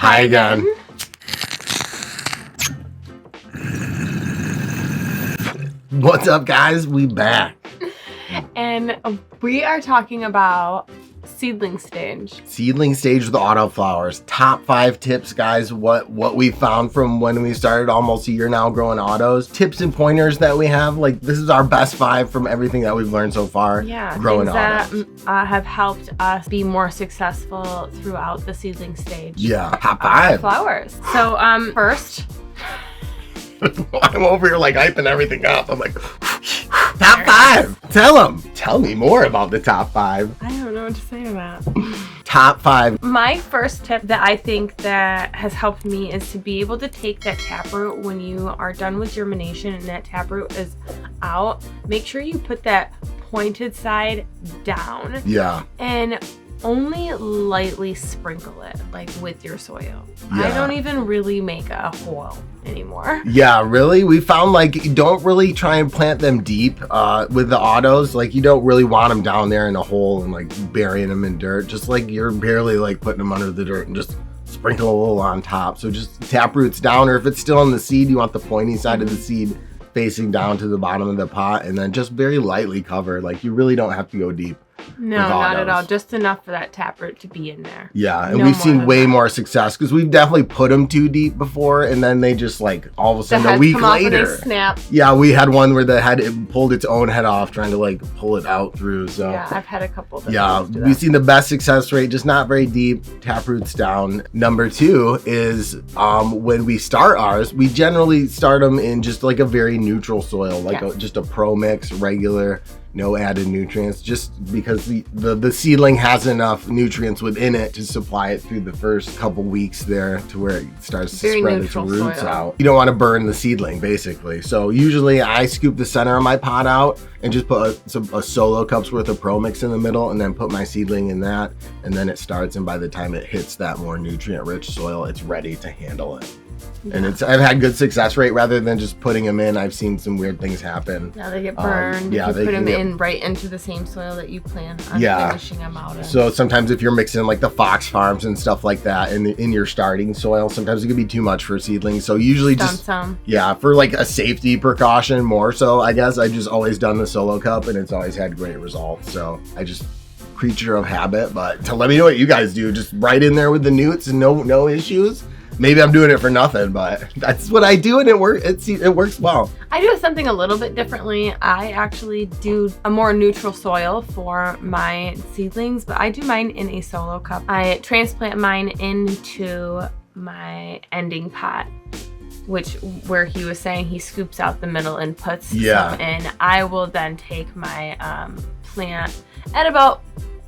Hi again. What's up, guys? We back. And we are talking about seedling stage. Seedling stage with autoflowers. Top 5 tips, guys. What we found from when we started almost a year now growing autos. Tips and pointers that we have. Like, this is our best 5 from everything that we've learned so far. Yeah, growing things autos. that have helped us be more successful throughout the seedling stage. Yeah, top 5. Flowers. So first. I'm over here like hyping everything up. I'm like, top 5. Tell me more about the top 5. I don't know what to say to that. Top 5. My first tip that I think that has helped me is to be able to take that taproot when you are done with germination and that taproot is out. Make sure you put that pointed side down. Yeah. And only lightly sprinkle it, like with your soil. Yeah. I don't even really make a hole anymore. Yeah, really? We found like you don't really try and plant them deep with the autos. Like you don't really want them down there in a hole and like burying them in dirt. Just like you're barely like putting them under the dirt and just sprinkle a little on top. So just tap roots down, or if it's still in the seed, you want the pointy side of the seed facing down to the bottom of the pot, and then just very lightly cover. Like you really don't have to go deep. No, not at all. Just enough for that taproot to be in there. Yeah, and we've seen way more success because we've definitely put them too deep before, and then they just like all of a sudden a week later. Snap. Yeah, we had one where the head pulled its own head off trying to like pull it out through. So yeah, I've had a couple. Yeah, we've seen the best success rate, just not very deep. Tap roots down. Number 2 is when we start ours, we generally start them in just like a very neutral soil, like just a pro mix, regular. No added nutrients, just because the seedling has enough nutrients within it to supply it through the first couple weeks there to where it starts to spread its roots out. You don't want to burn the seedling, basically. So usually I scoop the center of my pot out and just put a solo cup's worth of Pro Mix in the middle, and then put my seedling in that, and then it starts, and by the time it hits that more nutrient-rich soil, it's ready to handle it. Yeah. And I've had good success rate rather than just putting them in. I've seen some weird things happen. Yeah, they get burned. Yeah, if you put them in right into the same soil that you plan on finishing them out in. So sometimes if you're mixing like the Fox Farms and stuff like that in your starting soil, sometimes it could be too much for seedlings. So usually for like a safety precaution more so, I guess I just always done the solo cup, and it's always had great results. So I just creature of habit, but to let me know what you guys do, just right in there with the newts and no issues. Maybe I'm doing it for nothing, but that's what I do, and it works well. I do something a little bit differently. I actually do a more neutral soil for my seedlings, but I do mine in a solo cup. I transplant mine into my ending pot, where he was saying he scoops out the middle and puts some in. I will then take my plant at about,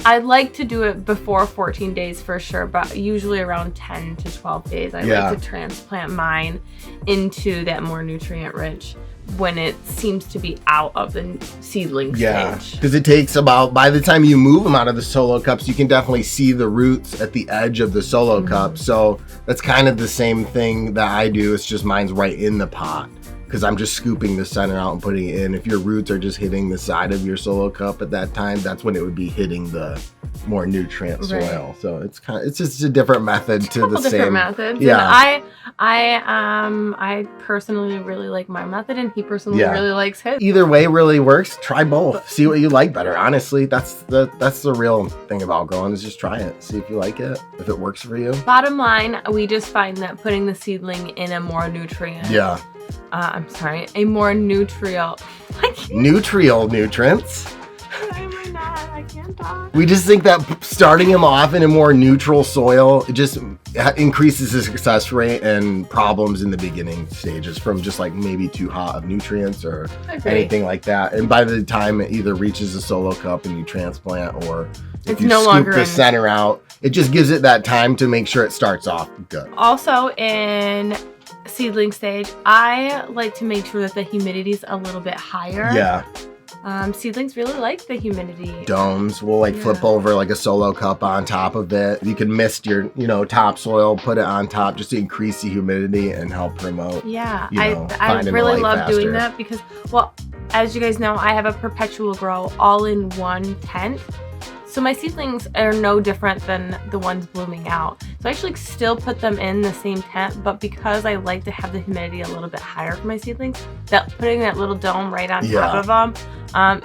I'd like to do it before 14 days for sure, but usually around 10 to 12 days. I like to transplant mine into that more nutrient rich when it seems to be out of the seedling stage. Because it takes about, by the time you move them out of the solo cups, you can definitely see the roots at the edge of the solo cup. So that's kind of the same thing that I do. It's just mine's right in the pot, because I'm just scooping the center out and putting it in. If your roots are just hitting the side of your solo cup at that time, that's when it would be hitting the more nutrient soil. So it's just a different method to the same. Different methods. Yeah. And I personally really like my method, and he personally really likes his. Either way really works. Try both. See what you like better. Honestly, that's the real thing about growing, is just try it. See if you like it, if it works for you. Bottom line, we just find that putting the seedling in a more nutrient. A more nutrients. I can't talk. We just think that starting him off in a more neutral soil, it just increases the success rate and problems in the beginning stages from just like maybe too hot of nutrients or anything like that. And by the time it either reaches the solo cup and you transplant, or if you scoop the center out, it just gives it that time to make sure it starts off good. Also in seedling stage, I like to make sure that the humidity is a little bit higher. Yeah. Seedlings really like the humidity. Domes, we'll like flip over like a solo cup on top of it. You can mist your, topsoil, put it on top just to increase the humidity and help promote. Yeah, I really love doing that because, well, as you guys know, I have a perpetual grow all in one tent. So my seedlings are no different than the ones blooming out. So I actually still put them in the same tent, but because I like to have the humidity a little bit higher for my seedlings, putting that little dome right on top of them,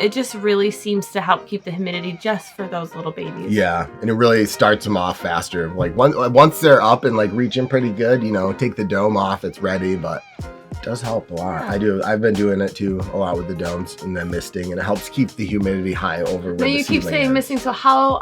it just really seems to help keep the humidity just for those little babies. Yeah, and it really starts them off faster. Like once they're up and like reaching pretty good, you know, take the dome off, it's ready, but it does help a lot. Yeah. I've been doing it too a lot with the domes and then misting, and it helps keep the humidity high over where Now you keep saying misting, so how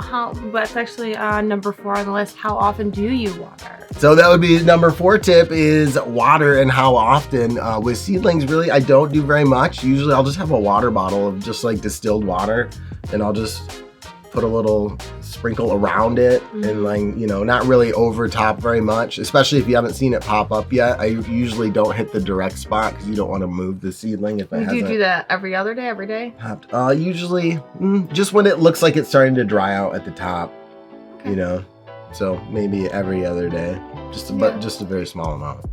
that's actually number 4 on the list. How often do you water? So that would be number 4 tip is water and how often. With seedlings, really, I don't do very much. Usually I'll just have a water bottle of just like distilled water, and I'll just put a little sprinkle around it, and like, you know, not really over top very much, especially if you haven't seen it pop up yet. I usually don't hit the direct spot because you don't want to move the seedling if it hasn't. Do you do that every other day, every day? Usually just when it looks like it's starting to dry out at the top, you know, so maybe every other day, but just a very small amount.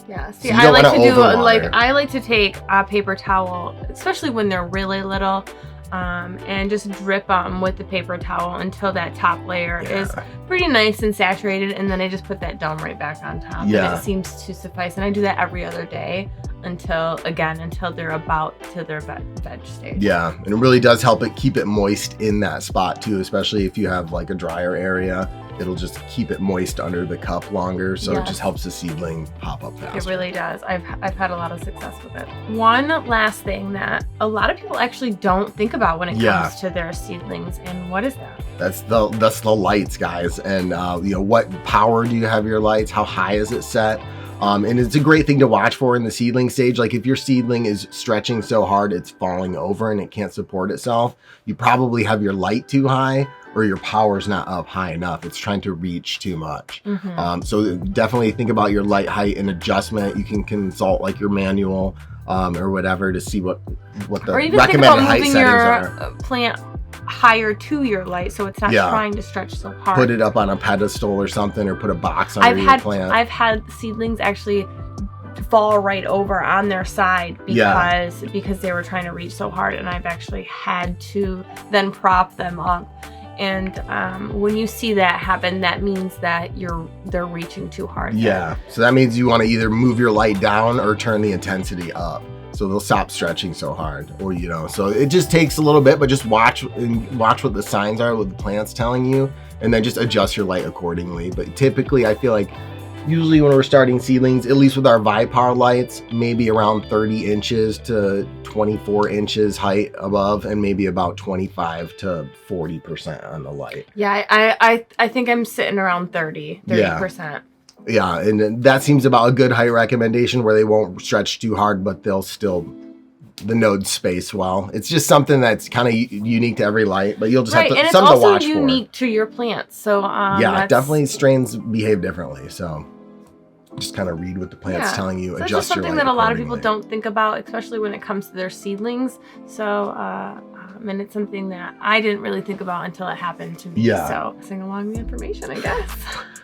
Yeah, see, So I like to do like I like to take a paper towel, especially when they're really little, and just drip them with the paper towel until that top layer is pretty nice and saturated, and then I just put that dome right back on top. And it seems to suffice, and I do that every other day until they're about to their veg stage. Yeah, and it really does help it keep it moist in that spot too, especially if you have like a drier area. It'll just keep it moist under the cup longer, so it just helps the seedling pop up faster. It really does. I've had a lot of success with it. One last thing that a lot of people actually don't think about when it comes to their seedlings, and what is that? That's the lights, guys. And you know, what power do you have your lights? How high is it set? And it's a great thing to watch for in the seedling stage. Like if your seedling is stretching so hard it's falling over and it can't support itself, you probably have your light too high, or your power's not up high enough. It's trying to reach too much. So definitely think about your light height and adjustment. You can consult like your manual or whatever to see what the recommended height settings are. Plant higher to your light so it's not trying to stretch so hard. Put it up on a pedestal or something, or put a box under your plant. I've had seedlings actually fall right over on their side because they were trying to reach so hard, and I've actually had to then prop them up. And when you see that happen, that means that they're reaching too hard. Yeah, so that means you want to either move your light down or turn the intensity up, so they'll stop stretching so hard. Or, you know, so it just takes a little bit, but just watch what the signs are, what the plant's telling you, and then just adjust your light accordingly. But typically, I feel like usually when we're starting seedlings, at least with our Vipar lights, maybe around 30 inches to 24 inches height above, and maybe about 25 to 40% on the light. Yeah, I think I'm sitting around 30%. Yeah, and that seems about a good height recommendation where they won't stretch too hard, but they'll still, the nodes space well. It's just something that's kind of unique to every light, but you'll just have to, and something to watch for. It's also unique to your plants. So yeah, definitely strains behave differently. So just kind of read what the plant's telling you. So Adjust that's just something your light that a lot of people don't think about, especially when it comes to their seedlings. So and it's something that I didn't really think about until it happened to me. So passing along the information, I guess.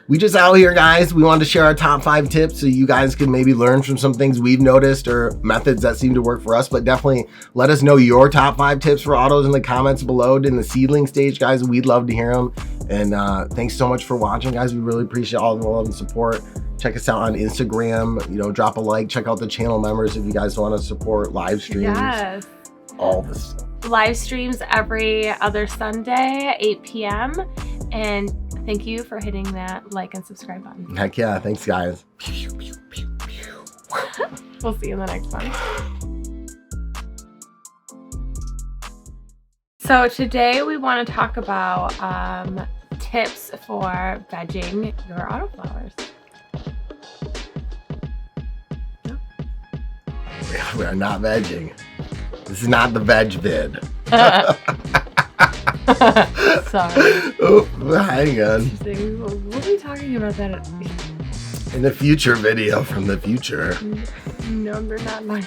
We just out here, guys. We wanted to share our top 5 tips so you guys can maybe learn from some things we've noticed or methods that seem to work for us. But definitely let us know your top 5 tips for autos in the comments below in the seedling stage, guys. We'd love to hear them. And thanks so much for watching, guys. We really appreciate all the love and support. Check us out on Instagram. You know, drop a like. Check out the channel members if you guys want to support live streams. Yes. All this stuff. Live streams every other Sunday, 8 p.m. And thank you for hitting that like and subscribe button. Heck yeah. Thanks, guys. We'll see you in the next one. So today we want to talk about tips for vegging your autoflowers. We are not vegging. This is not the veg vid. Sorry. Oh, hang on. We'll be talking about that in the future video from the future. Number not mine.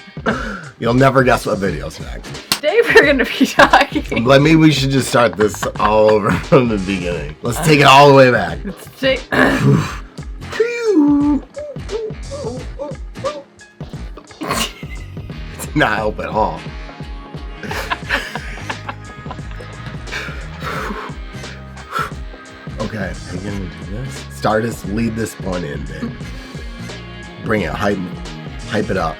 You'll never guess what video's next. Today we're going to be talking. Like, maybe we should just start this all over from the beginning. Let's take it all the way back. Let's take. It's not help at all. we gonna do this? Stardust, lead this one in, babe. Bring it, hype it up.